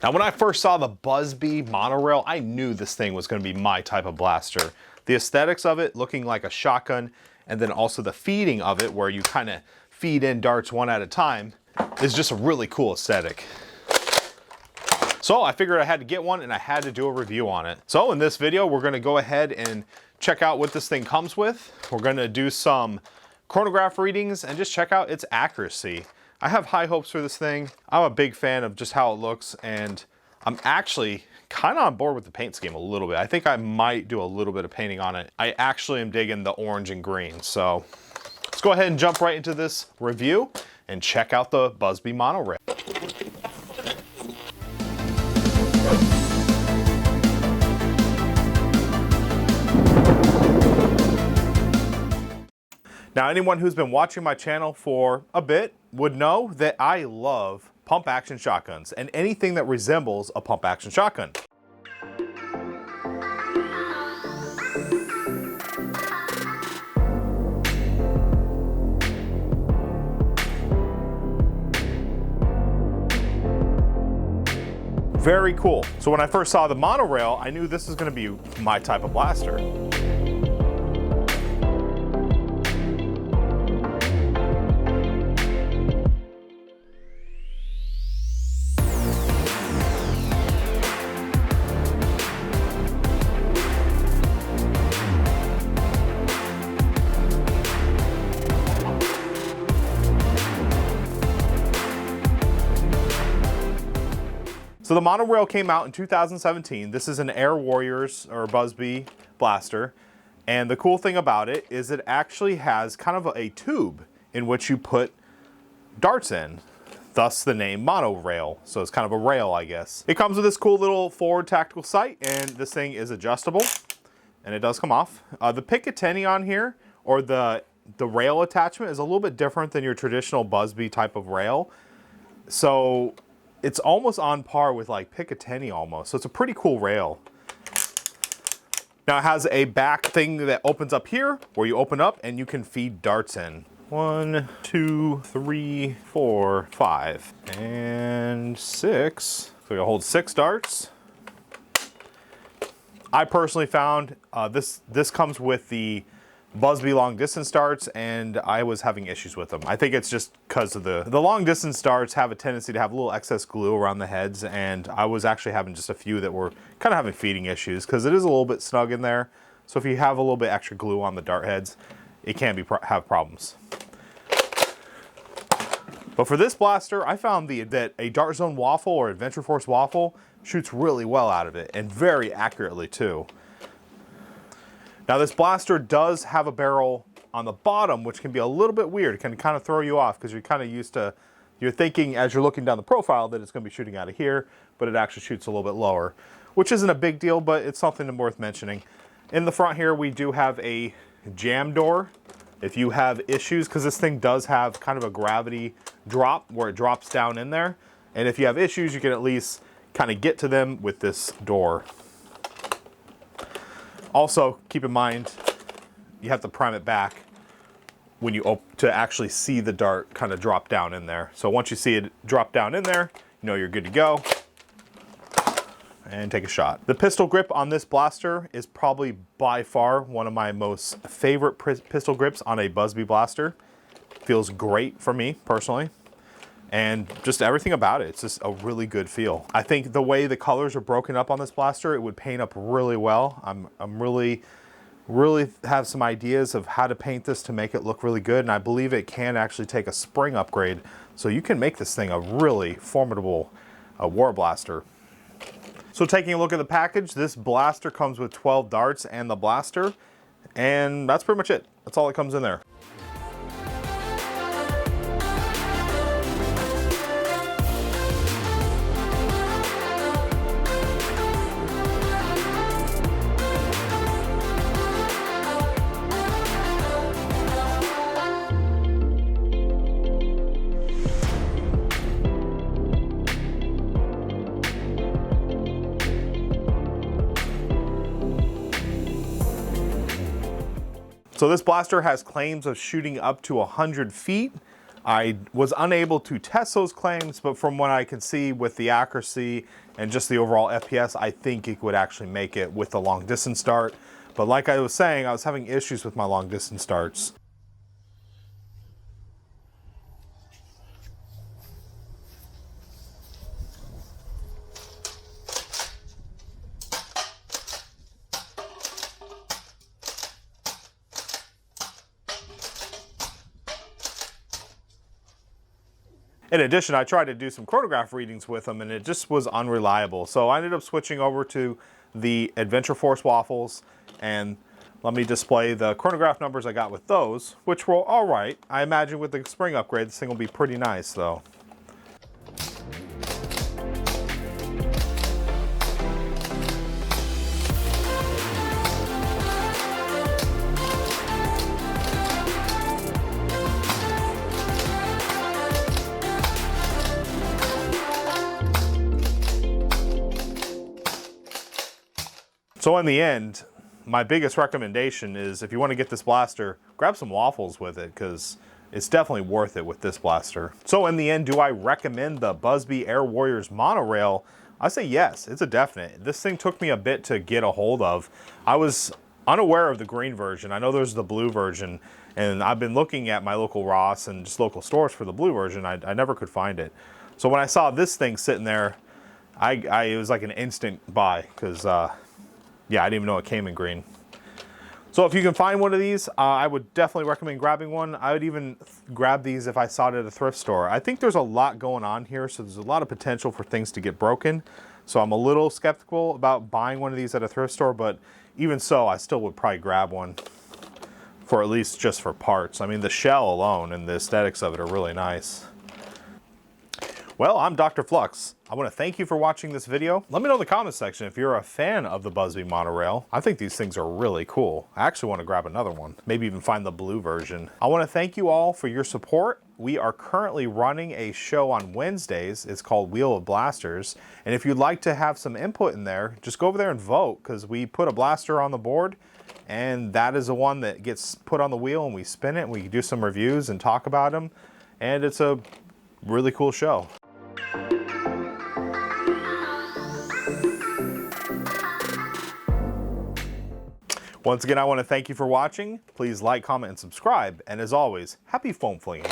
Now, when I first saw the Buzz Bee Monorail, I knew this thing was going to be my type of blaster. The aesthetics of it looking like a shotgun, and then also the feeding of it where you kind of feed in darts one at a time, is just a really cool aesthetic. So I figured I had to get one and I had to do a review on it. So in this video, we're gonna go ahead and check out what this thing comes with. We're gonna do some chronograph readings and just check out its accuracy. I have high hopes for this thing. I'm a big fan of just how it looks, and I'm actually kind of on board with the paint scheme a little bit. I think I might do a little bit of painting on it. I actually am digging the orange and green. So let's go ahead and jump right into this review and check out the Buzz Bee Monorail. Now, anyone who's been watching my channel for a bit would know that I love pump action shotguns and anything that resembles a pump action shotgun. Very cool. So when I first saw the monorail, I knew this is going to be my type of blaster. So the monorail came out in 2017. This is an Air Warriors or Buzz Bee blaster. And the cool thing about it is it actually has kind of a tube in which you put darts in, thus the name monorail. So it's kind of a rail, I guess. It comes with this cool little forward tactical sight, and this thing is adjustable and it does come off. The Picatinny on here, or the rail attachment, is a little bit different than your traditional Buzz Bee type of rail. So it's almost on par with like Picatinny almost. So it's a pretty cool rail. Now it has a back thing that opens up here where you open up and you can feed darts in. 1, 2, 3, 4, 5, and 6. So you'll hold 6 darts. I personally found this comes with the Buzz Bee long distance darts, and I was having issues with them. I think it's just because of the long distance darts have a tendency to have a little excess glue around the heads, and I was actually having just a few that were kind of having feeding issues because it is a little bit snug in there. So if you have a little bit extra glue on the dart heads, it can have problems. But for this blaster, I found that a Dart Zone waffle or Adventure Force waffle shoots really well out of it, and very accurately too. Now this blaster does have a barrel on the bottom, which can be a little bit weird. It can kind of throw you off because you're kind of used to, you're thinking as you're looking down the profile that it's going to be shooting out of here, but it actually shoots a little bit lower, which isn't a big deal, but it's something worth mentioning. In the front here, we do have a jam door. If you have issues, because this thing does have kind of a gravity drop where it drops down in there, and if you have issues, you can at least kind of get to them with this door. Also, keep in mind, you have to prime it back when you to actually see the dart kind of drop down in there. So once you see it drop down in there, you know you're good to go. And take a shot. The pistol grip on this blaster is probably by far one of my most favorite pistol grips on a Buzz Bee blaster. Feels great for me personally. And just everything about it, it's just a really good feel. I think the way the colors are broken up on this blaster, it would paint up really well. I'm really have some ideas of how to paint this to make it look really good, and I believe it can actually take a spring upgrade, so you can make this thing a really formidable war blaster. So taking a look at the package, this blaster comes with 12 darts and the blaster, and that's pretty much it. That's all that comes in there. So this blaster has claims of shooting up to 100 feet I was unable to test those claims, but from what I can see with the accuracy and just the overall FPS, I think it would actually make it with the long distance start. But like I was saying, I was having issues with my long distance starts. In addition, I tried to do some chronograph readings with them and it just was unreliable. So I ended up switching over to the Adventure Force waffles, and let me display the chronograph numbers I got with those, which were all right. I imagine with the spring upgrade, this thing will be pretty nice though. So in the end, my biggest recommendation is if you want to get this blaster, grab some waffles with it because it's definitely worth it with this blaster. So in the end, do I recommend the Buzz Bee Air Warriors Monorail? I say yes, it's a definite. This thing took me a bit to get a hold of. I was unaware of the green version. I know there's the blue version, and I've been looking at my local Ross and just local stores for the blue version. I never could find it. So when I saw this thing sitting there, it was like an instant buy because yeah, I didn't even know it came in green. So if you can find one of these, I would definitely recommend grabbing one. I would even grab these if I saw it at a thrift store. I think there's a lot going on here, so there's a lot of potential for things to get broken. So I'm a little skeptical about buying one of these at a thrift store, but even so, I still would probably grab one for at least just for parts. I mean, the shell alone and the aesthetics of it are really nice. Well, I'm DrFlux. I want to thank you for watching this video. Let me know in the comments section if you're a fan of the Buzz Bee Monorail. I think these things are really cool. I actually want to grab another one. Maybe even find the blue version. I want to thank you all for your support. We are currently running a show on Wednesdays. It's called Wheel of Blasters. And if you'd like to have some input in there, just go over there and vote because we put a blaster on the board and that is the one that gets put on the wheel and we spin it and we do some reviews and talk about them. And it's a really cool show. Once again, I want to thank you for watching. Please like, comment, and subscribe. And as always, happy foam flinging.